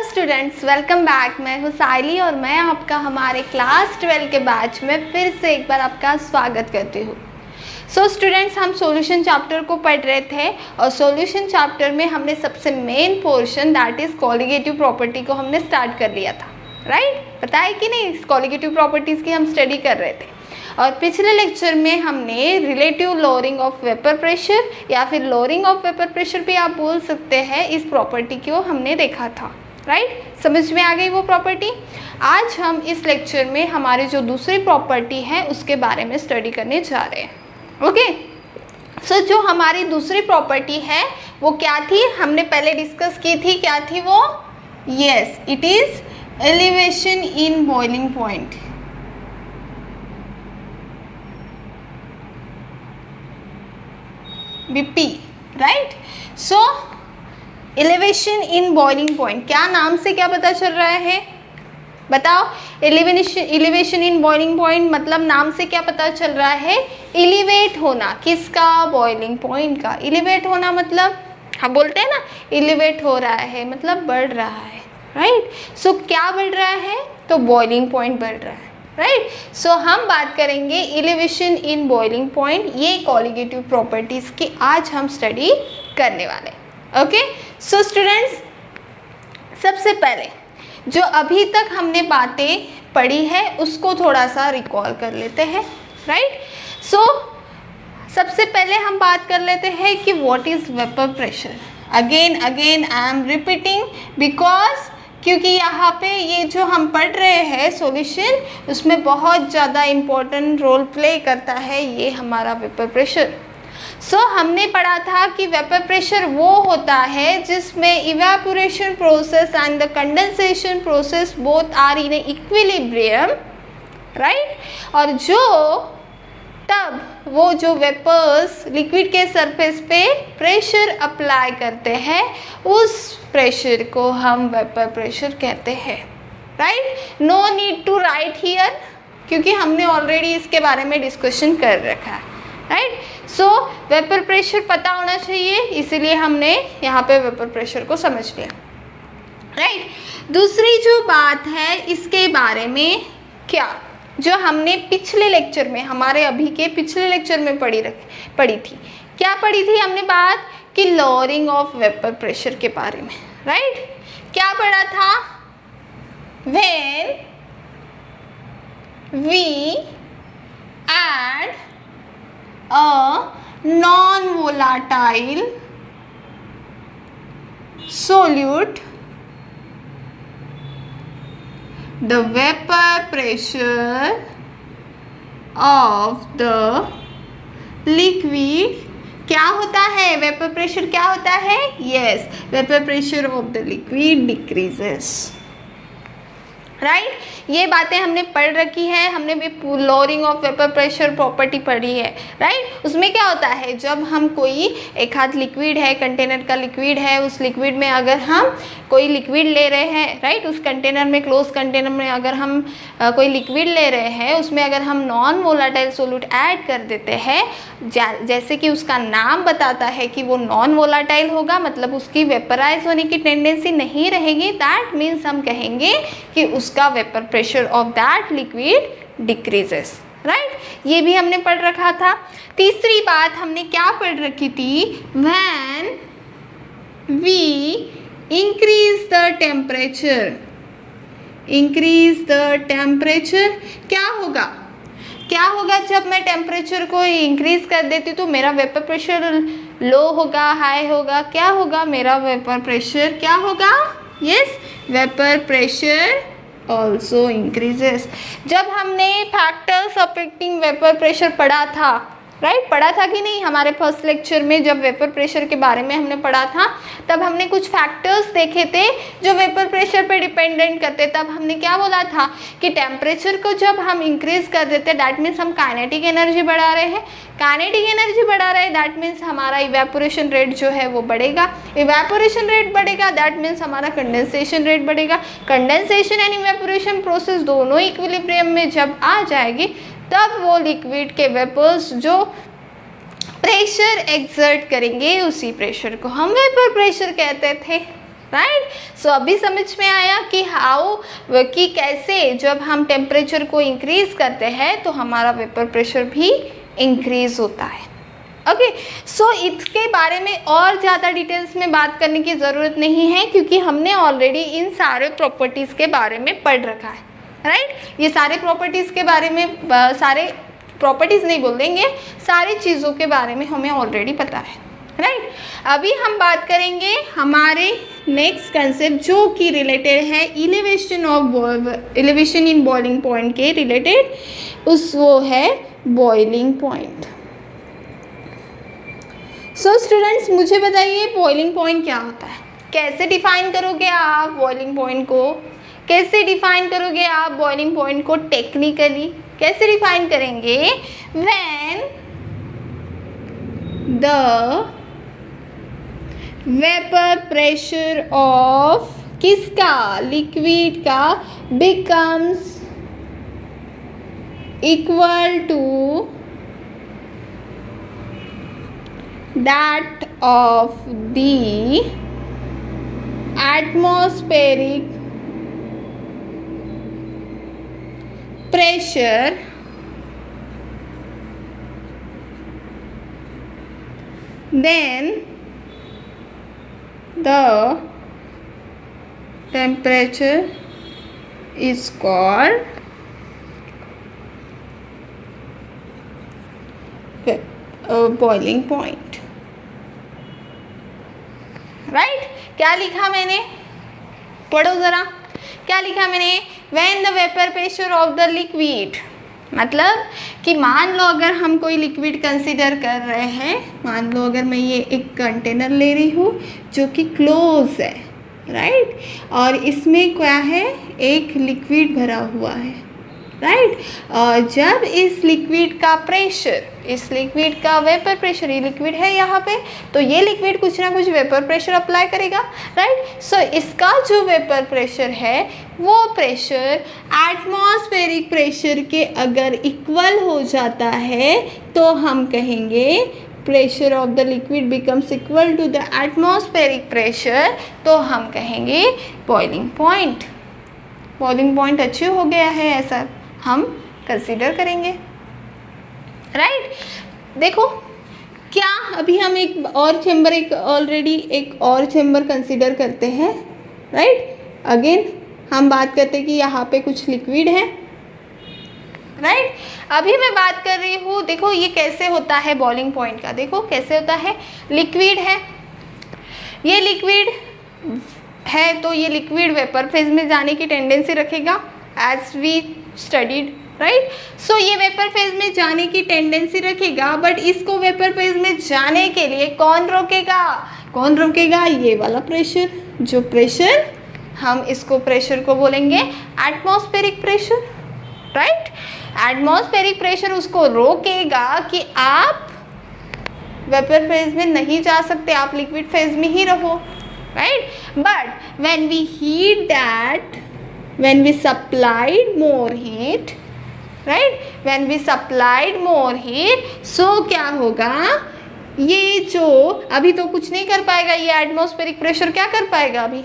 Hello students, welcome back. मैं हूँ साइली और मैं आपका हमारे क्लास 12 के बैच में फिर से एक बार आपका स्वागत करती हूँ। सो स्टूडेंट्स, हम सॉल्यूशन चैप्टर को पढ़ रहे थे और सॉल्यूशन चैप्टर में हमने सबसे main portion that is colligative property को हमने स्टार्ट कर लिया था, राइट? पता है कि नहीं, कॉलिगेटिव प्रॉपर्टीज़ की हम स्टडी कर रहे थे। और पिछले लेक्चर में हमने relative lowering of vapour pressure या फिर लोअरिंग ऑफ वेपर प्रेशर भी आप बोल सकते हैं, इस प्रॉपर्टी को हमने देखा था, राइट? समझ में आ गई वो प्रॉपर्टी। आज हम इस लेक्चर में हमारी जो दूसरी प्रॉपर्टी है उसके बारे में स्टडी करने जा रहे हैं। ओके, सो जो हमारी दूसरी प्रॉपर्टी है वो क्या थी, हमने पहले डिस्कस की थी। क्या थी वो? Yes, it is elevation in boiling point. BP, right? So elevation in boiling point, क्या नाम से क्या पता चल रहा है, बताओ? एलिवेशन इन बॉइलिंग पॉइंट मतलब नाम से क्या पता चल रहा है? एलिवेट होना। किसका? बॉइलिंग पॉइंट का। एलिवेट होना मतलब हम बोलते हैं ना, एलिवेट हो रहा है मतलब बढ़ रहा है, राइट? सो क्या बढ़ रहा है? तो बॉइलिंग पॉइंट बढ़ रहा है, राइट? सो हम बात करेंगे एलिवेशन इन बॉइलिंग पॉइंट, ये कॉलिगेटिव प्रॉपर्टीज़ की आज हम स्टडी करने वाले। ओके, सो स्टूडेंट्स, सबसे पहले जो अभी तक हमने बातें पढ़ी है उसको थोड़ा सा रिकॉल कर लेते हैं, राइट? सो सबसे पहले हम बात कर लेते हैं कि what is vapour pressure. Again I am repeating because क्योंकि यहाँ पे ये जो हम पढ़ रहे हैं सॉल्यूशन, उसमें बहुत ज़्यादा इम्पोर्टेंट रोल प्ले करता है ये हमारा वेपर प्रेशर। सो हमने पढ़ा था कि वेपर प्रेशर वो होता है जिसमें evaporation process and the condensation process both are in equilibrium, right? और तब वो जो वेपर्स लिक्विड के सरफेस पे प्रेशर अप्लाई करते हैं, उस प्रेशर को हम वेपर प्रेशर कहते हैं, right? No need to write here क्योंकि हमने ऑलरेडी इसके बारे में डिस्कशन कर रखा है, राइट? सो वेपर प्रेशर पता होना चाहिए, इसीलिए हमने यहाँ पे वेपर प्रेशर को समझ लिया, राइट? दूसरी जो बात है इसके बारे में क्या, जो हमने पिछले लेक्चर में, हमारे अभी के पिछले लेक्चर में पढ़ी थी। क्या पढ़ी थी हमने बात? कि लोअरिंग ऑफ वेपर प्रेशर के बारे में, राइट? क्या पढ़ा था? When we add a non volatile solute, the vapor pressure of the liquid क्या होता है? वेपर प्रेशर क्या होता है? Yes, vapour pressure of the liquid decreases, right? ये बातें हमने पढ़ रखी है, हमने भी lowering of vapour pressure property पढ़ी है, राइट? उसमें क्या होता है, जब हम कोई एक हाथ लिक्विड है, कंटेनर का लिक्विड है, उस लिक्विड में अगर हम कोई लिक्विड ले रहे हैं, राइट? उस कंटेनर में, क्लोज कंटेनर में अगर हम कोई लिक्विड ले रहे हैं, उसमें अगर हम नॉन वोलाटाइल सोल्यूट ऐड कर देते हैं, जैसे कि उसका नाम बताता है कि वो नॉन वोलाटाइल होगा, मतलब उसकी वेपराइज होने की टेंडेंसी नहीं रहेगी, दैट मीन्स हम कहेंगे कि उसका vapour pressure of that liquid decreases, right? ये भी हमने पढ़ रखा था। तीसरी बात हमने क्या पढ़ रखी थी? When we increase the temperature, क्या होगा जब मैं टेम्परेचर को इंक्रीज कर देती तो मेरा वेपर प्रेशर लो होगा, हाई होगा? क्या होगा? मेरा वेपर प्रेशर क्या होगा? Yes, vapour pressure also increases. जब हमने फैक्टर्स अफेक्टिंग वेपर प्रेशर पढ़ा था, राइट? पढ़ा था कि नहीं? हमारे फर्स्ट लेक्चर में जब वेपर प्रेशर के बारे में हमने पढ़ा था, तब हमने कुछ फैक्टर्स देखे थे जो वेपर प्रेशर पे डिपेंडेंट करते। तब हमने क्या बोला था कि टेम्परेचर को जब हम इंक्रीज कर देते, दैट मीन्स हम काइनेटिक एनर्जी बढ़ा रहे हैं। काइनेटिक एनर्जी बढ़ा रहे, दैट मीन्स हमारा इवेपोरेशन रेट जो है वो बढ़ेगा। इवेपोरेशन रेट बढ़ेगा, दैट मीन्स हमारा कंडेंसेशन रेट बढ़ेगा। कंडेंसेशन एंड इवेपोरेशन प्रोसेस दोनों इक्विलिब्रियम में जब आ जाएगी, तब वो लिक्विड के वेपर्स जो प्रेशर एक्सर्ट करेंगे, उसी प्रेशर को हम वेपर प्रेशर कहते थे, राइट। सो अभी समझ में आया कि कि कैसे जब हम टेम्परेचर को इंक्रीज करते हैं तो हमारा वेपर प्रेशर भी इंक्रीज होता है। ओके, सो इसके बारे में और ज़्यादा डिटेल्स में बात करने की ज़रूरत नहीं है क्योंकि हमने ऑलरेडी इन सारे प्रॉपर्टीज़ के बारे में पढ़ रखा है, राइट। ये सारे प्रॉपर्टीज़ के बारे में सारे प्रॉपर्टीज़ नहीं बोल देंगे, सारी चीज़ों के बारे में हमें ऑलरेडी पता है, राइट। अभी हम बात करेंगे हमारे नेक्स्ट कंसेप्ट जो कि रिलेटेड है एलिवेशन इन बॉइलिंग पॉइंट के रिलेटेड, वो है बॉइलिंग पॉइंट। सो स्टूडेंट्स, मुझे बताइए बॉइलिंग पॉइंट क्या होता है, कैसे डिफाइन करोगे आप बॉइलिंग पॉइंट को, कैसे डिफाइन करोगे आप बॉइलिंग पॉइंट को टेक्निकली कैसे डिफाइन करेंगे। When the vapour pressure of किसका, लिक्विड का, becomes equal to that of the atmospheric pressure then the temperature is called boiling point, right. क्या लिखा मैंने, पढ़ो ज़रा, क्या लिखा मैंने, when the vapour pressure of the liquid, मतलब कि मान लो अगर हम कोई लिक्विड कंसीडर कर रहे हैं, मान लो अगर मैं ये एक कंटेनर ले रही हूँ जो कि क्लोज है, राइट, और इसमें क्या है, एक लिक्विड भरा हुआ है, राइट। और जब इस लिक्विड का प्रेशर, इस लिक्विड का वेपर प्रेशर, ये लिक्विड है यहाँ पे, तो ये लिक्विड कुछ ना कुछ वेपर प्रेशर अप्लाई करेगा, राइट। सो इसका जो वेपर प्रेशर है वो प्रेशर एटमॉस्फेरिक प्रेशर के अगर इक्वल हो जाता है तो हम कहेंगे pressure of the liquid becomes equal to the atmospheric pressure, तो हम कहेंगे बॉइलिंग पॉइंट। बॉइलिंग पॉइंट अच्छे हो गया है, ऐसा हम कंसीडर करेंगे, राइट। देखो क्या अभी हम एक और चेम्बर, एक ऑलरेडी एक और चेम्बर कंसीडर करते हैं, राइट। अगेन हम बात करते हैं कि यहाँ पे कुछ लिक्विड है, राइट। अभी मैं बात कर रही हूँ, देखो ये कैसे होता है बॉइलिंग पॉइंट का, देखो कैसे होता है, लिक्विड है, ये लिक्विड है तो ये लिक्विड वेपर फेज में जाने की टेंडेंसी रखेगा एज वी स्टडीड, राइट। सो ये वेपर फेज में जाने की टेंडेंसी रखेगा, बट इसको वेपर फेज में जाने के लिए कौन रोकेगा, कौन रोकेगा, ये वाला प्रेशर, जो प्रेशर हम इसको प्रेशर को बोलेंगे atmospheric pressure, right. Atmospheric pressure उसको रोकेगा कि आप वेपर फेज में नहीं जा सकते, आप लिक्विड फेज में ही रहो, right. But when we heat that, when we supplied more heat, right, when we supplied more heat, so क्या होगा, ये जो अभी तो कुछ नहीं कर पाएगा, ये एटमॉस्फेरिक प्रेशर क्या कर पाएगा अभी,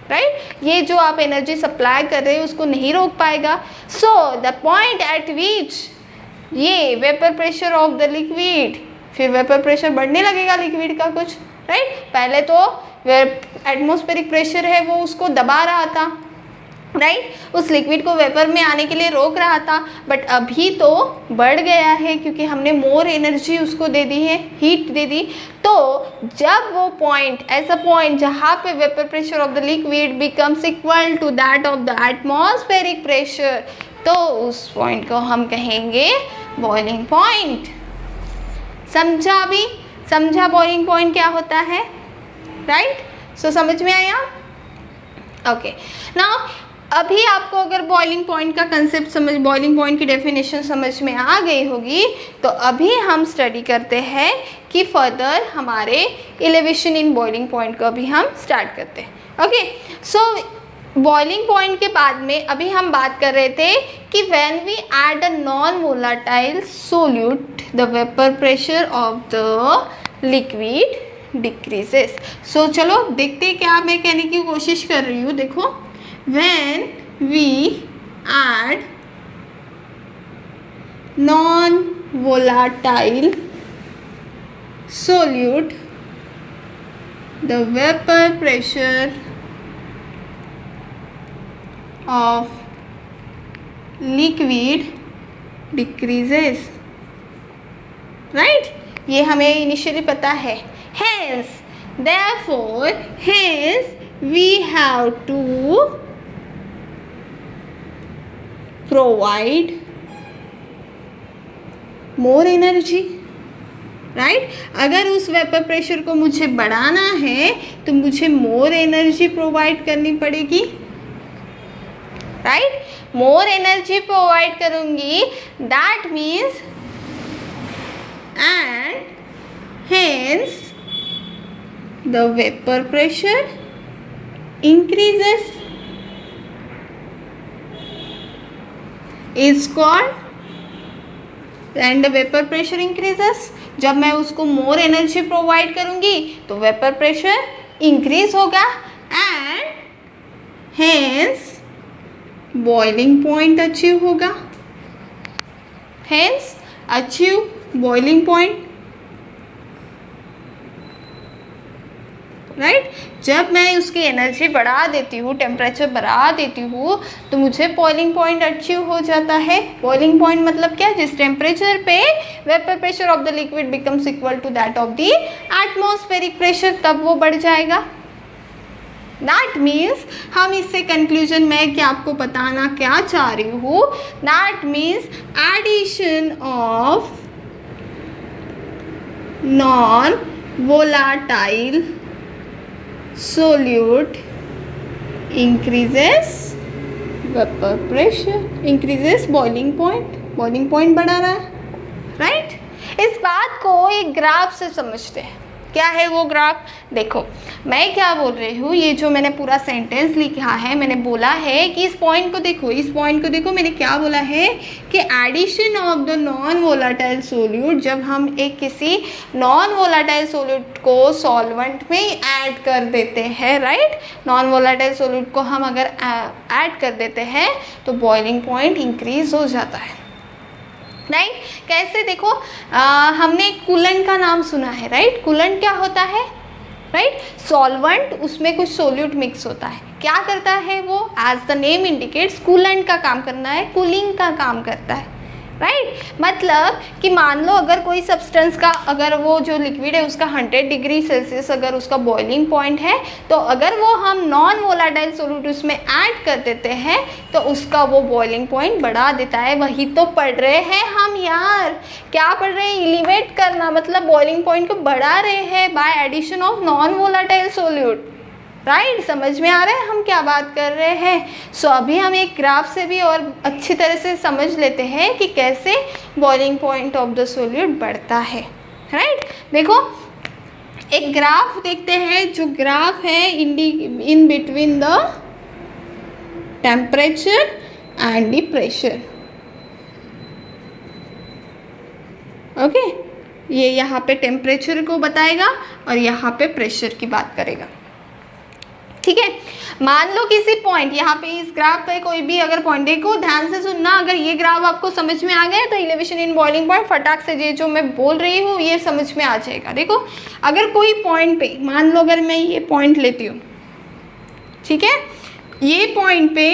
राइट। ये जो आप एनर्जी सप्लाई कर रहे हो उसको नहीं रोक पाएगा। So the point at which ये vapour pressure of the liquid, फिर वेपर प्रेशर बढ़ने लगेगा लिक्विड का कुछ, राइट। पहले तो एटमॉस्फेरिक प्रेशर है वो उसको दबा रहा था, राइट, उस लिक्विड को वेपर में आने के लिए रोक रहा था, बट अभी तो बढ़ गया है क्योंकि हमने मोर एनर्जी उसको दे दी है, हीट दे दी। तो जब वो पॉइंट, ऐसा पॉइंट जहाँ पे vapour pressure of the liquid becomes equal to that of the atmospheric pressure, तो उस पॉइंट को हम कहेंगे बॉइलिंग पॉइंट। समझा, अभी समझा बॉइलिंग पॉइंट क्या होता है, राइट। सो समझ में आया, ओके। नाउ अभी आपको अगर बॉइलिंग पॉइंट का कंसेप्ट समझ, बॉइलिंग पॉइंट की डेफिनेशन समझ में आ गई होगी, तो अभी हम स्टडी करते हैं कि फर्दर हमारे एलिवेशन इन बॉइलिंग पॉइंट को अभी हम स्टार्ट करते हैं। ओके, सो बॉइलिंग पॉइंट के बाद में अभी हम बात कर रहे थे कि when we add a non volatile solute the vapour pressure of the liquid decreases. So चलो देखते हैं क्या मैं कहने की कोशिश कर रही हूँ। देखो, when we add non volatile solute, the vapor pressure of liquid decreases, right? ये हमें इनिशियली पता है। Hence, therefore, we have to provide more energy, right अगर उस वेपर प्रेशर को मुझे बढ़ाना है तो मुझे मोर एनर्जी प्रोवाइड करनी पड़ेगी, राइट मोर एनर्जी प्रोवाइड करूंगी, that means and hence the vapour pressure increases is called, and the vapour pressure increases. जब मैं उसको मोर एनर्जी प्रोवाइड करूंगी तो वेपर प्रेशर इंक्रीज होगा and hence boiling point achieve होगा, hence achieve boiling point, right जब मैं उसकी एनर्जी बढ़ा देती हूँ, टेम्परेचर बढ़ा देती हूँ तो मुझे बॉइलिंग पॉइंट अचीव हो जाता है। बॉइलिंग पॉइंट मतलब क्या, जिस टेम्परेचर पे vapour pressure of the liquid becomes equal to that of the atmospheric pressure, तब वो बढ़ जाएगा। दैट मीन्स हम इससे कंक्लूजन में क्या आपको बताना क्या चाह रही हूँ, that means addition of non volatile solute increases vapor pressure, increases boiling point, boiling point बढ़ा रहा है, राइट इस बात को एक ग्राफ से समझते हैं। क्या है वो ग्राफ, देखो मैं क्या बोल रही हूँ, ये जो मैंने पूरा सेंटेंस लिखा है, मैंने बोला है कि इस पॉइंट को देखो, इस पॉइंट को देखो, मैंने क्या बोला है कि addition of the non volatile solute, जब हम एक किसी नॉन वोलाटाइल सोल्यूट को सॉल्वेंट में ऐड कर देते हैं, राइट नॉन वोलाटाइल सोल्यूट को हम अगर ऐड कर देते हैं तो बॉइलिंग पॉइंट इंक्रीज हो जाता है, राइट कैसे देखो, हमने कूलेंट का नाम सुना है, राइट कूलेंट क्या होता है, राइट सॉल्वेंट, उसमें कुछ सोल्यूट मिक्स होता है, क्या करता है वो, as the name indicates coolant का काम करना है, कूलिंग का काम करता है, राइट मतलब कि मान लो अगर कोई सब्सटेंस का, अगर वो जो लिक्विड है उसका 100 डिग्री सेल्सियस अगर उसका बॉइलिंग पॉइंट है, तो अगर वो हम नॉन वोलाटाइल सोल्यूट उसमें ऐड कर देते हैं तो उसका वो बॉइलिंग पॉइंट बढ़ा देता है। वही तो पढ़ रहे हैं हम यार, क्या पढ़ रहे हैं, एलिवेट करना, मतलब बॉइलिंग पॉइंट को बढ़ा रहे हैं by addition of non volatile solute, right समझ में आ रहा है हम क्या बात कर रहे हैं। सो अभी हम एक ग्राफ से भी और अच्छी तरह से समझ लेते हैं कि कैसे boiling point of the solute बढ़ता है, राइट देखो एक ग्राफ देखते हैं, जो ग्राफ है in between the temperature and the pressure, okay ये यहाँ पे टेम्परेचर को बताएगा और यहाँ पे प्रेशर की बात करेगा, ठीक है। मान लो किसी पॉइंट, यहाँ पे इस ग्राफ पे कोई भी अगर पॉइंट, देखो ध्यान से सुनना, अगर ये ग्राफ आपको समझ में आ गया तो एलिवेशन इन बॉइलिंग पॉइंट फटाक से ये जो मैं बोल रही हूँ ये समझ में आ जाएगा। देखो अगर कोई पॉइंट पे, मान लो अगर मैं ये पॉइंट लेती हूँ, ठीक है, ये पॉइंट पे,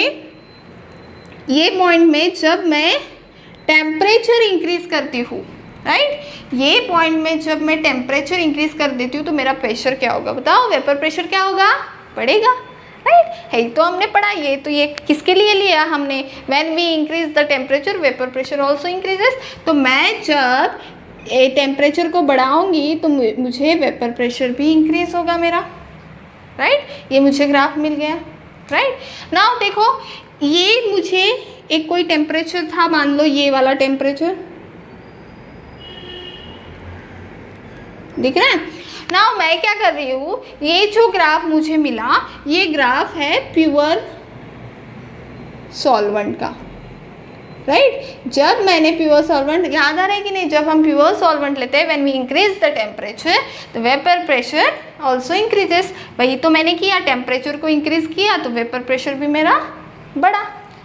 ये पॉइंट में जब मैं टेम्परेचर इंक्रीज करती हूँ, राइट ये पॉइंट में जब मैं टेम्परेचर इंक्रीज कर देती हूँ तो मेरा प्रेशर क्या होगा, बताओ वेपर प्रेशर क्या होगा, बढ़ेगा, राइट है तो हमने पढ़ा, ये तो ये किसके लिए लिया हमने, when we increase the temperature vapour pressure also increases. तो मैं जब टेम्परेचर को बढ़ाऊंगी तो मुझे वेपर प्रेशर भी इंक्रीज होगा मेरा, राइट ये मुझे ग्राफ मिल गया, राइट नाउ देखो ये मुझे एक कोई टेम्परेचर था, मान लो ये वाला टेम्परेचर दिख रहा है। नाउ मैं क्या कर रही हूँ, ये जो ग्राफ मुझे मिला ये ग्राफ है प्योर सॉल्वेंट का, राइट जब मैंने प्योर सॉल्वेंट, याद आ रहा है कि नहीं, जब हम प्योर सॉल्वेंट लेते हैं when we increase the temperature तो वेपर प्रेशर ऑल्सो इंक्रीजेस। वही तो मैंने किया, टेम्परेचर को इंक्रीज किया तो वेपर प्रेशर भी मेरा बढ़ा,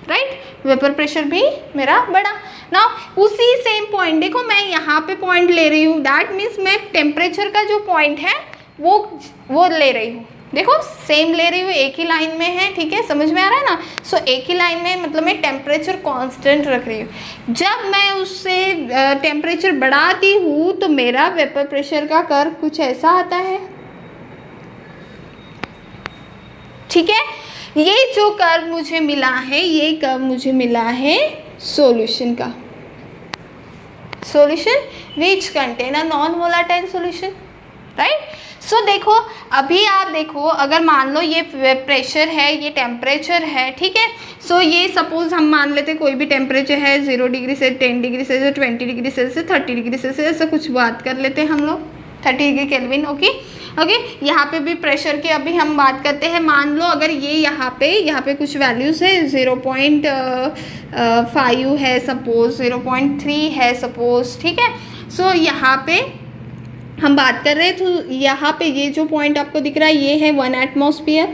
राइट, वेपर प्रेशर भी मेरा बढ़ा। नाउ उसी सेम पॉइंट, देखो मैं यहाँ पे पॉइंट ले रही हूँ, दैट मीन्स मैं टेम्परेचर का जो पॉइंट है वो ले रही हूँ, देखो सेम ले रही हूँ, एक ही लाइन में है, ठीक है, समझ में आ रहा है ना। सो एक ही लाइन में मतलब मैं टेम्परेचर कांस्टेंट रख रही हूँ। जब मैं उससे टेम्परेचर बढ़ाती हूँ तो मेरा वेपर प्रेशर का कर्व कुछ ऐसा आता है, ठीक है। ये जो कर्व मुझे मिला है, ये कर्व मुझे मिला है सॉल्यूशन का, solution which contain a non volatile solution, right. So देखो अभी आप देखो, अगर मान लो ये प्रेशर है, ये टेम्परेचर है, ठीक है। सो ये सपोज हम मान लेते कोई भी टेम्परेचर है 0 डिग्री से 10 degree Celsius, 20 degree Celsius, 30 degree Celsius, ऐसा कुछ बात कर लेते हैं हम लोग, 30 डिग्री केल्विन, ओके ओके। यहाँ पे भी प्रेशर की अभी हम बात करते हैं। मान लो अगर ये यहाँ पे कुछ वैल्यूज़ है, 0.5 है सपोज, 0.3 है सपोज, ठीक है। सो यहाँ पे हम बात कर रहे हैं तो यहाँ पे ये जो पॉइंट आपको दिख रहा है ये है 1 एटमॉस्फेयर,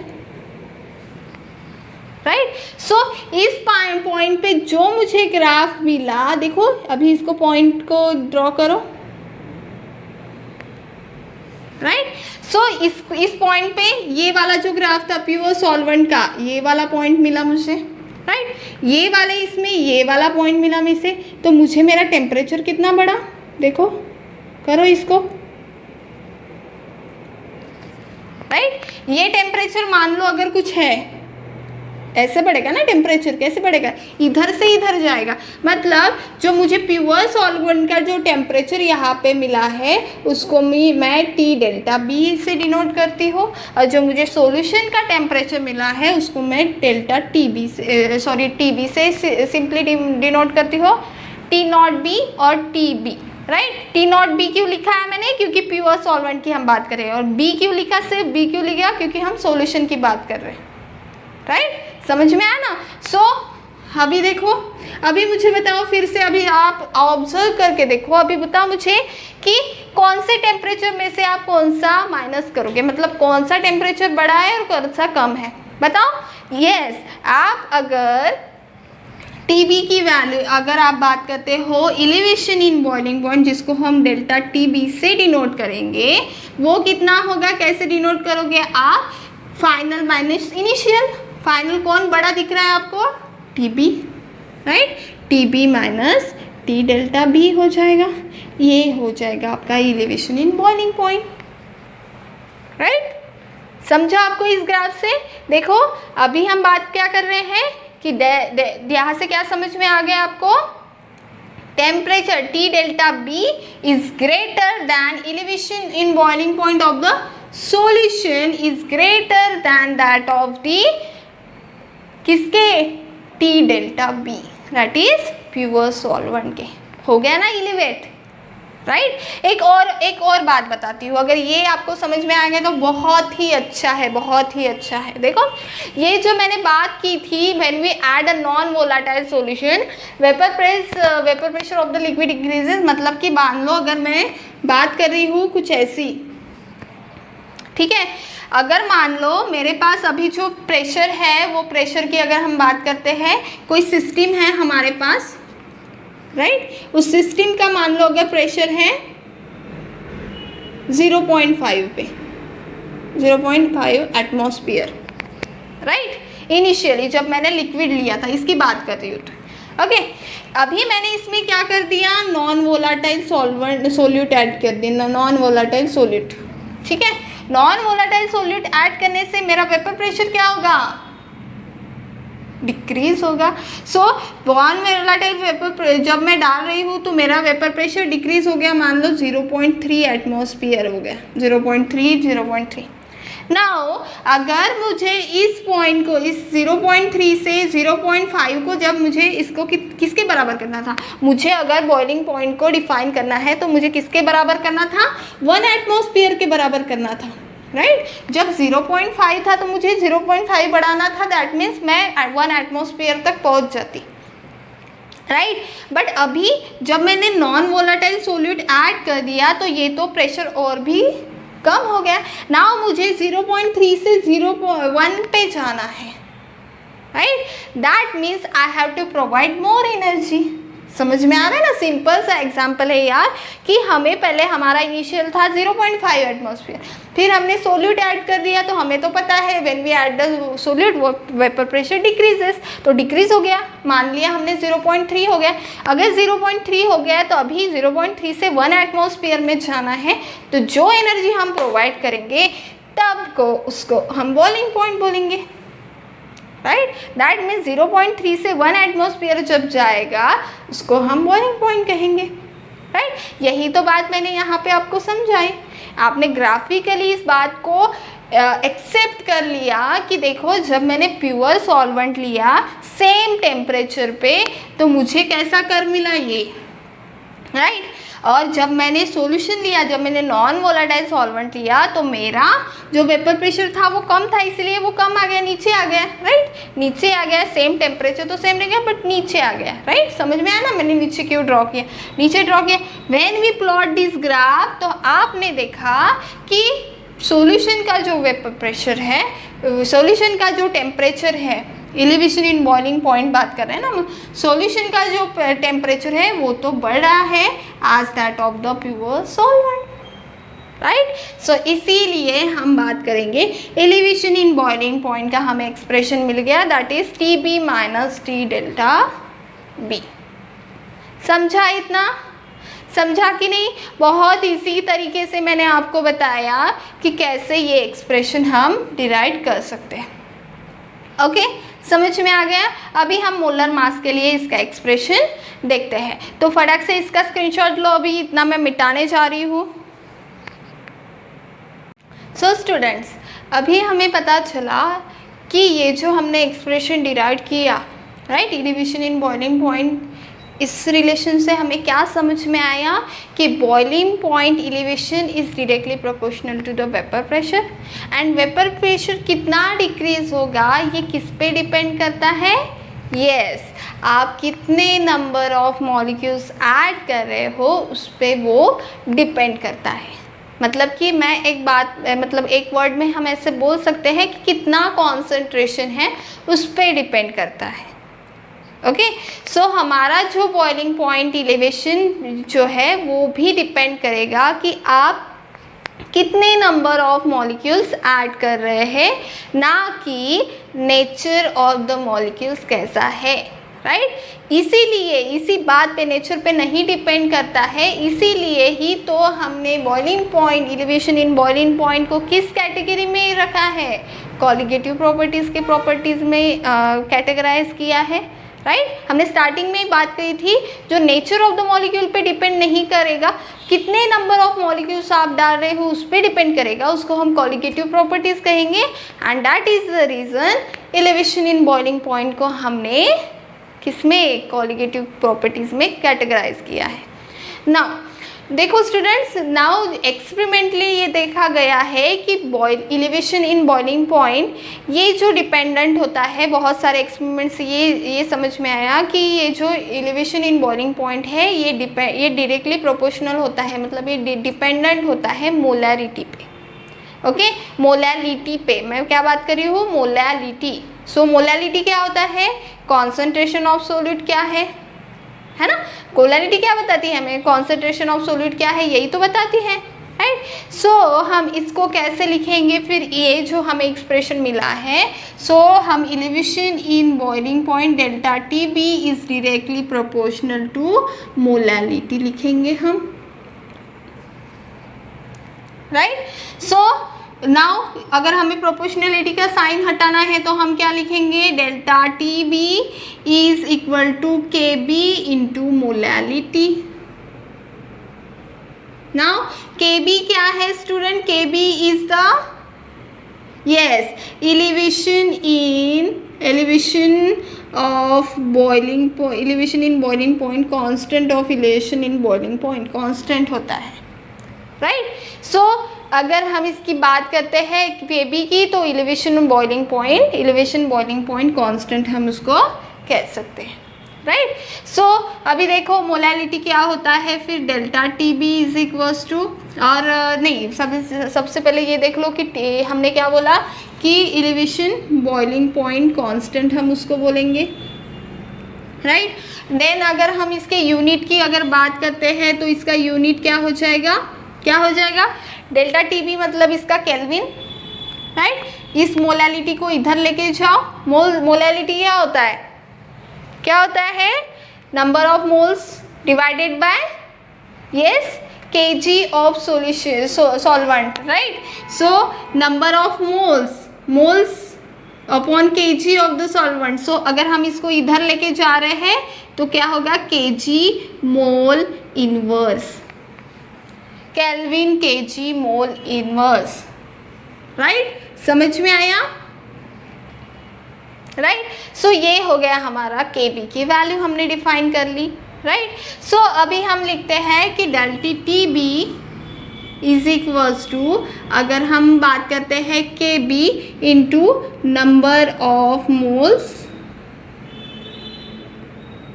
राइट। सो इस पॉइंट पे जो मुझे ग्राफ मिला, देखो अभी इसको पॉइंट को ड्रॉ करो, राइट। सो इस पॉइंट पे ये वाला जो ग्राफ था प्योर सॉल्वेंट का, ये वाला पॉइंट मिला मुझे, राइट। ये वाले इसमें ये वाला पॉइंट मिला मुझे, तो मुझे मेरा टेम्परेचर कितना बढ़ा, देखो करो इसको, राइट। ये टेम्परेचर मान लो अगर कुछ है, ऐसे बढ़ेगा ना टेम्परेचर, कैसे बढ़ेगा, इधर से इधर जाएगा, मतलब जो मुझे प्योर सॉल्वेंट का जो टेम्परेचर यहाँ पे मिला है उसको मैं टी डेल्टा बी से डिनोट करती हूँ, और जो मुझे सॉल्यूशन का टेम्परेचर मिला है उसको मैं डेल्टा टी बी से, सॉरी टी बी से सिंपली डिनोट करती हूँ, टी नॉट बी और T B, right. T naught B क्यों लिखा है मैंने, क्योंकि प्योर सॉल्वेंट की हम बात कर रहे हैं, और बी क्यों लिखा, सिर्फ बी क्यों लिखा, क्योंकि हम सॉल्यूशन की बात कर रहे हैं, राइट। समझ में आया ना। सो अभी देखो, अभी मुझे बताओ फिर से, अभी आप ऑब्जर्व करके देखो, अभी बताओ मुझे कि कौन से टेम्परेचर में से आप कौन सा माइनस करोगे, मतलब कौन सा टेम्परेचर बड़ा है और कौन सा कम है, बताओ। यस, आप अगर टीबी की वैल्यू अगर आप बात करते हो एलिवेशन इन बॉइलिंग पॉइंट, जिसको हम डेल्टा टीबी से डिनोट करेंगे, वो कितना होगा, कैसे डिनोट करोगे आप, फाइनल माइनस इनिशियल, फाइनल कौन बड़ा दिख रहा है आपको, TB, right, TB minus T delta B हो जाएगा, ये हो जाएगा आपका elevation in boiling point, right. समझा आपको इस ग्राफ से। देखो अभी हम बात क्या कर रहे हैं कि यहाँ से क्या समझ में आ गया आपको, temperature T delta B is greater than elevation in boiling point of the solution is greater than that of the किसके, T delta B, that is pure solvent के। हो गया ना एलिवेट, राइट। एक और बात बताती हूँ, अगर ये आपको समझ में आ गया तो बहुत ही अच्छा है, बहुत ही अच्छा है। देखो ये जो मैंने बात की थी, when we add a non volatile solution vapour pressure of the liquid increases, मतलब कि मान लो अगर मैं बात कर रही हूँ कुछ ऐसी, ठीक है, अगर मान लो मेरे पास अभी जो प्रेशर है, वो प्रेशर की अगर हम बात करते हैं, कोई सिस्टम है हमारे पास, राइट, उस सिस्टम का मान लो अगर प्रेशर है 0.5 पे, 0.5 एटमॉस्फेयर, राइट, इनिशियली जब मैंने लिक्विड लिया था, इसकी बात कर रही हूँ, ओके। अभी मैंने इसमें क्या कर दिया, नॉन वोलेटाइल सोल्यूट ऐड कर दिया, नॉन वोलेटाइल सोल्यूट, ठीक है। नॉन वोलेटाइल सोल्यूट ऐड करने से मेरा वेपर प्रेशर क्या होगा, डिक्रीज होगा। सो नॉन वोलेटाइल वेपर जब मैं डाल रही हूँ तो मेरा वेपर प्रेशर डिक्रीज हो गया, मान लो 0.3 एटमॉस्फेयर हो गया, 0.3। नाउ अगर मुझे इस पॉइंट को, इस 0.3 से 0.5 को, जब मुझे इसको किसके बराबर करना था, मुझे अगर बॉइलिंग पॉइंट को डिफाइन करना है तो मुझे किसके बराबर करना था, 1 एटमॉस्फेयर के बराबर करना था, राइट। जब 0.5 था तो मुझे 0.5 बढ़ाना था, दैट मीन्स मैं 1 एटमॉस्फेयर तक पहुंच जाती, राइट। बट अभी जब मैंने नॉन वोलेटाइल सॉल्यूट ऐड कर दिया तो ये तो प्रेशर और भी कम हो गया। नाउ मुझे 0.3 से 0.1 पे जाना है, right. That means I have to provide more energy. समझ में आ रहा है ना, सिंपल सा एग्जांपल है यार कि हमें पहले हमारा इनिशियल था 0.5 एटमॉस्फेयर, फिर हमने सोल्यूट ऐड कर दिया तो हमें तो पता है when we add the solute vapour pressure decreases, तो डिक्रीज हो गया, मान लिया हमने 0.3 हो गया। अगर 0.3 हो गया है तो अभी 0.3 से 1 एटमॉस्फेयर में जाना है, तो जो एनर्जी हम प्रोवाइड करेंगे तब को उसको हम बॉइलिंग पॉइंट बोलेंगे, राइट। दैट मीन्स 0.3 से 1 एटमॉस्फेयर जब जाएगा उसको हम बॉइलिंग पॉइंट कहेंगे, राइट। यही तो बात मैंने यहाँ पे आपको समझाई। आपने ग्राफिकली इस बात को एक्सेप्ट कर लिया कि देखो जब मैंने प्योर सॉल्वेंट लिया सेम टेम्परेचर पे तो मुझे कैसा कर्व मिला, ये, राइट। और जब मैंने सॉल्यूशन लिया, जब मैंने नॉन वोलेटाइल सॉल्वेंट लिया तो मेरा जो वेपर प्रेशर था वो कम था, इसलिए वो कम आ गया, नीचे आ गया, राइट। नीचे आ गया, सेम टेम्परेचर तो सेम रह गया बट नीचे आ गया, राइट। समझ में आया ना मैंने नीचे क्यों ड्रॉ किया, नीचे ड्रॉ किया। When we plot this graph तो आपने देखा कि सॉल्यूशन का जो वेपर प्रेशर है, सॉल्यूशन का जो टेम्परेचर है, एलिवेशन इन बॉइलिंग पॉइंट बात कर रहे हैं ना हम, सॉल्यूशन का जो टेम्परेचर है वो तो बढ़ रहा है as that of the pure solvent, right. So इसीलिए हम बात करेंगे एलिवेशन इन बॉइलिंग पॉइंट का हमें एक्सप्रेशन मिल गया, that is TB minus T delta B। समझा इतना? समझा कि नहीं? बहुत इसी तरीके से मैंने आपको बताया कि कैसे ये एक्सप्रेशन हम डिराइव कर सकते हैं। ओके, समझ में आ गया? अभी हम मोलर मास के लिए इसका एक्सप्रेशन देखते हैं, तो फटाक से इसका स्क्रीनशॉट लो, अभी इतना मैं मिटाने जा रही हूँ। सो स्टूडेंट्स, अभी हमें पता चला कि ये जो हमने एक्सप्रेशन डिराइव किया, right, elevation in boiling point, इस रिलेशन से हमें क्या समझ में आया कि boiling point elevation is directly proportional to the vapour pressure, and vapour pressure कितना डिक्रीज होगा ये किस पे डिपेंड करता है? यस, आप कितने नंबर ऑफ मॉलिक्यूल्स ऐड कर रहे हो उस पर वो डिपेंड करता है। मतलब कि मैं एक बात, मतलब एक वर्ड में हम ऐसे बोल सकते हैं कि कितना कॉन्सेंट्रेशन है उस पर डिपेंड करता है। ओके, सो हमारा जो बॉइलिंग पॉइंट एलिवेशन जो है वो भी डिपेंड करेगा कि आप कितने नंबर ऑफ मॉलिक्यूल्स ऐड कर रहे हैं, ना कि नेचर ऑफ द मॉलिक्यूल्स कैसा है, राइट। इसीलिए इसी बात पे, नेचर पे नहीं डिपेंड करता है, इसीलिए ही तो हमने boiling point, elevation in boiling point को किस कैटेगरी में रखा है? कॉलिगेटिव प्रॉपर्टीज़ के प्रॉपर्टीज़ में कैटेगराइज किया है, राइट। हमने स्टार्टिंग में ही बात करी थी, जो नेचर ऑफ द मॉलिक्यूल पे डिपेंड नहीं करेगा, कितने नंबर ऑफ मॉलिक्यूल्स आप डाल रहे हो उस पर डिपेंड करेगा, उसको हम कॉलिगेटिव प्रॉपर्टीज़ कहेंगे। And that is the reason elevation in boiling point को हमने किसमें? कॉलिगेटिव प्रॉपर्टीज़ में कैटेगराइज किया है। नाउ देखो स्टूडेंट्स, नाउ एक्सपेरिमेंटली ये देखा गया है कि एलिवेशन इन बॉइलिंग पॉइंट ये जो डिपेंडेंट होता है, बहुत सारे एक्सपेरिमेंट्स से ये समझ में आया कि ये जो एलिवेशन इन बॉइलिंग पॉइंट है ये डायरेक्टली प्रोपोर्शनल होता है, मतलब ये डिपेंडेंट होता है मोलैरिटी पे। ओके, मोलैलिटी पे मैं क्या बात कर रही हूँ? मोलैलिटी। सो मोलैलिटी क्या होता है? कॉन्सेंट्रेशन ऑफ सोल्यूट क्या है ना। मोलैलिटी क्या बताती है हमें? कॉन्सेंट्रेशन ऑफ सोल्यूट क्या है, यही तो बताती है, राइट। सो हम इसको कैसे लिखेंगे फिर? ये जो हमें एक्सप्रेशन मिला है, सो हम elevation in boiling point delta TB is directly proportional to molality लिखेंगे हम, राइट। सो नाउ अगर हमें प्रोपोर्शनलिटी का साइन हटाना है तो हम क्या लिखेंगे? Delta TB is equal to KB into molality. Now KB क्या है student? KB is the, yes, elevation of boiling point, elevation in boiling point, constant of elevation in boiling point constant होता है, राइट। सो अगर हम इसकी बात करते हैं KB की, तो एलिवेशन बॉइलिंग पॉइंट कांस्टेंट हम उसको कह सकते हैं, राइट। सो अभी देखो मोलैलिटी क्या होता है, फिर delta T B is equals to, और नहीं सबसे पहले ये देख लो कि हमने क्या बोला कि एलिवेशन बॉइलिंग पॉइंट कांस्टेंट हम उसको बोलेंगे, राइट। देन अगर हम इसके यूनिट की अगर बात करते हैं तो इसका यूनिट क्या हो जाएगा, क्या हो जाएगा, डेल्टा टी बी मतलब इसका केल्विन, राइट। इस मोलैलिटी को इधर लेके जाओ, मोलैलिटी क्या होता है, क्या होता है, number of moles divided by yes KG of solution solvent, right. So number of moles upon KG of the solvent. So अगर हम इसको इधर लेके जा रहे हैं तो क्या होगा, KG mole inverse, kelvin KG mole inverse, right. समझ में आया, राइट। सो ये हो गया हमारा Kb की वैल्यू हमने डिफाइन कर ली, राइट। सो अभी हम लिखते हैं कि delta T B is equals to, अगर हम बात करते हैं Kb into number of moles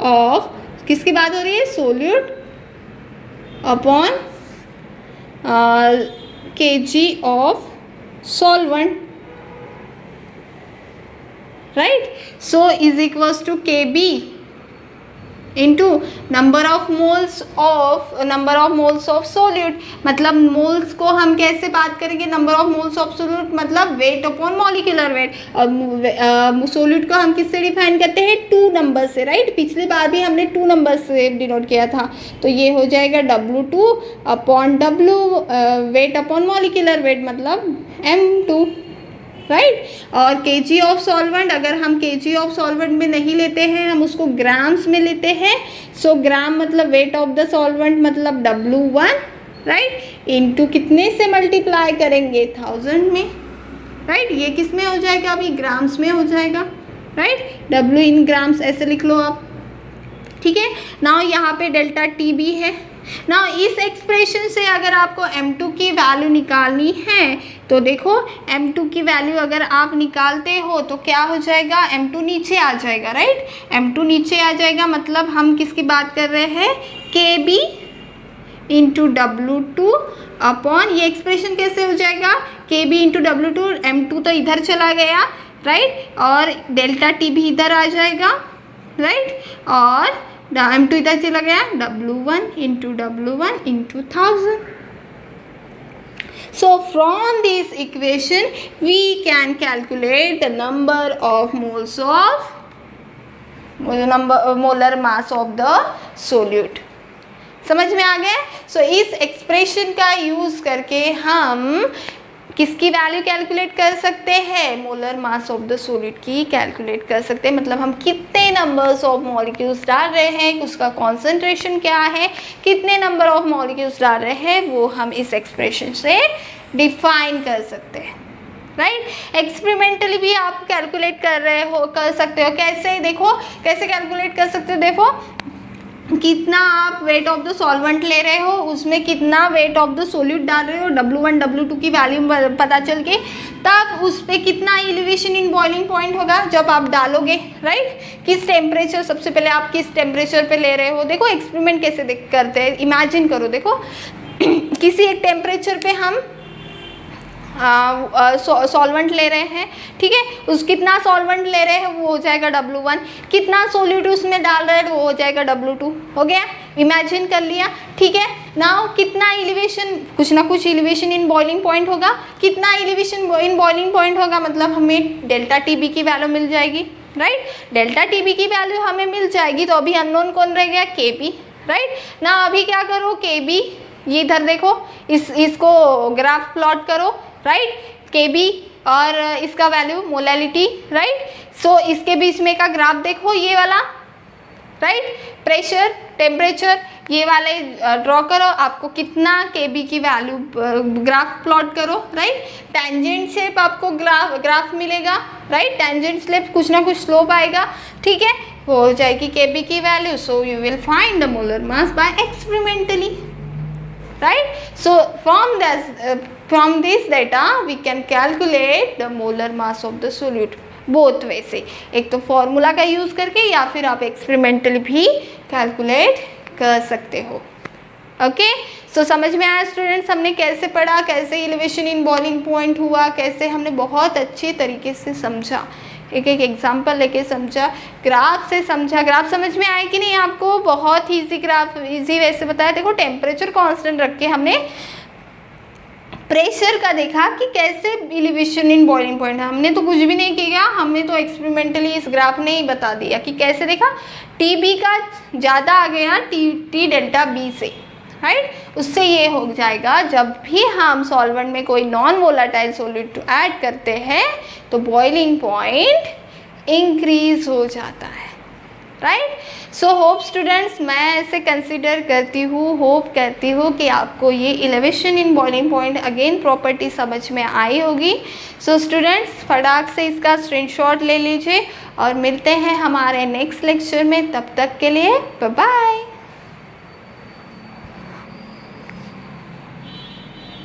of, किसकी बात हो रही है, solute upon Kg of solvent, right. So is equals to Kb into number of moles of solute, मतलब मोल्स को हम कैसे बात करेंगे, number of moles of solute मतलब वेट अपॉन मॉलिक्यूलर वेट, और सोल्यूट को हम किससे डिफाइन करते हैं, 2 नंबर से, राइट। पिछली बार भी हमने 2 नंबर से डिनोट किया था, तो ये हो जाएगा W2 upon W, wait upon molecular wait मतलब M2, राइट। और केजी ऑफ सॉल्वेंट, अगर हम केजी ऑफ सॉल्वेंट में नहीं लेते हैं, हम उसको ग्राम्स में लेते हैं। सो ग्राम मतलब वेट ऑफ द सॉल्वेंट मतलब W1, राइट, इनटू कितने से मल्टीप्लाई करेंगे, 1000 में, राइट। ये किस में हो जाएगा, अभी ग्राम्स में हो जाएगा, राइट। W इन ग्राम्स ऐसे लिख लो आप, ठीक है। नाउ यहाँ पे डेल्टा टी बी है। नाउ इस एक्सप्रेशन से अगर आपको M2 की वैल्यू निकालनी है तो देखो M2 की वैल्यू अगर आप निकालते हो तो क्या हो जाएगा, M2 नीचे आ जाएगा, राइट। M2 नीचे आ जाएगा मतलब हम किसकी बात कर रहे हैं, Kb इंटू W2 अपॉन, ये एक्सप्रेशन कैसे हो जाएगा, Kb इंटू W2, M2 तो इधर चला गया, राइट, और डेल्टा टी भी इधर आ जाएगा, राइट, और M2 इधर चला गया, W1 into W1 into 1000। So from this equation we can calculate the number of moles of molar mass of the solute। समझ में आ गया। सो इस एक्सप्रेशन का यूज करके हम किसकी वैल्यू कैलकुलेट कर सकते हैं, molar mass of the solid की कैलकुलेट कर सकते हैं, मतलब हम कितने नंबर्स ऑफ मॉलिक्यूल्स डाल रहे हैं, उसका कॉन्सेंट्रेशन क्या है, कितने नंबर ऑफ मॉलिक्यूल्स डाल रहे हैं, वो हम इस एक्सप्रेशन से डिफाइन कर सकते हैं, राइट। एक्सपेरिमेंटली भी आप कैलकुलेट कर सकते हो, कैसे देखो, कैसे कैलकुलेट कर सकते हो, देखो कितना आप वेट ऑफ द सॉल्वेंट ले रहे हो, उसमें कितना वेट ऑफ द सोल्यूट डाल रहे हो, W1 W2 की वैल्यू पता चल के तब उस पर कितना एलिवेशन इन बॉइलिंग पॉइंट होगा जब आप डालोगे, राइट। किस टेम्परेचर, सबसे पहले आप किस टेम्परेचर पे ले रहे हो, देखो एक्सपेरिमेंट कैसे करते हैं, इमेजिन करो, देखो किसी एक टेम्परेचर पे हम सॉल्वेंट ले रहे हैं, ठीक है, उस कितना सॉल्वेंट ले रहे हैं वो हो जाएगा W1, कितना सोल्यूट उसमें डाल रहे हैं वो हो जाएगा W2, हो गया, इमेजिन कर लिया, ठीक है। नाउ कितना एलिवेशन, कुछ ना कुछ एलिवेशन इन बॉइलिंग पॉइंट होगा, कितना एलिवेशन इन बॉइलिंग पॉइंट होगा मतलब हमें डेल्टा टी बी की वैल्यू मिल जाएगी, राइट। डेल्टा टी बी की वैल्यू हमें मिल जाएगी तो अभी अननोन कौन रह गया, Kb, राइट ना। अभी क्या करो, Kb ये इधर देखो, इसको ग्राफ प्लॉट करो, राइट, Kb और इसका वैल्यू मोलैलिटी, राइट। सो इसके बीच में का ग्राफ देखो, ये वाला, राइट, प्रेशर टेम्परेचर ये वाले ड्रॉ करो, आपको कितना Kb की वैल्यू ग्राफ प्लॉट करो, राइट। टेंजेंट शेप आपको ग्राफ मिलेगा, राइट, टेंजेंट स्लेप कुछ ना कुछ स्लोप आएगा, ठीक है, वो हो जाएगी Kb की value. So you will find the molar mass by experimentally, right। So from this data we can calculate the molar mass of the solute both way से, एक तो फॉर्मूला का यूज़ करके या फिर आप एक्सपेरिमेंटली भी कैलकुलेट कर सकते हो। ओके, सो समझ में आया स्टूडेंट्स हमने कैसे पढ़ा, कैसे एलिवेशन इन बॉइलिंग पॉइंट हुआ, कैसे हमने बहुत अच्छे तरीके से समझा, एक एक एग्जांपल लेके समझा, ग्राफ से समझा। ग्राफ समझ में आया कि नहीं आपको? बहुत ईजी ग्राफ, ईजी वैसे बताया। देखो टेम्परेचर कांस्टेंट रख के हमने प्रेशर का देखा कि कैसे एलिवेशन इन बॉइलिंग पॉइंट है। हमने तो कुछ भी नहीं किया, हमने तो एक्सपेरिमेंटली इस ग्राफ ने ही बता दिया कि कैसे देखा, टी बी का ज़्यादा आ गया टी डेल्टा बी से, राइट। उससे ये हो जाएगा जब भी हम सॉल्वेंट में कोई नॉन वोलेटाइल सॉल्यूट ऐड करते हैं तो बॉइलिंग पॉइंट इंक्रीज हो जाता है, राइट। सो होप स्टूडेंट्स, मैं ऐसे कंसीडर करती हूँ, होप करती हूँ कि आपको ये elevation in boiling point again property समझ में आई होगी। सो स्टूडेंट्स फटाक से इसका स्क्रीनशॉट ले लीजिए और मिलते हैं हमारे नेक्स्ट लेक्चर में। तब तक के लिए बाय बाय।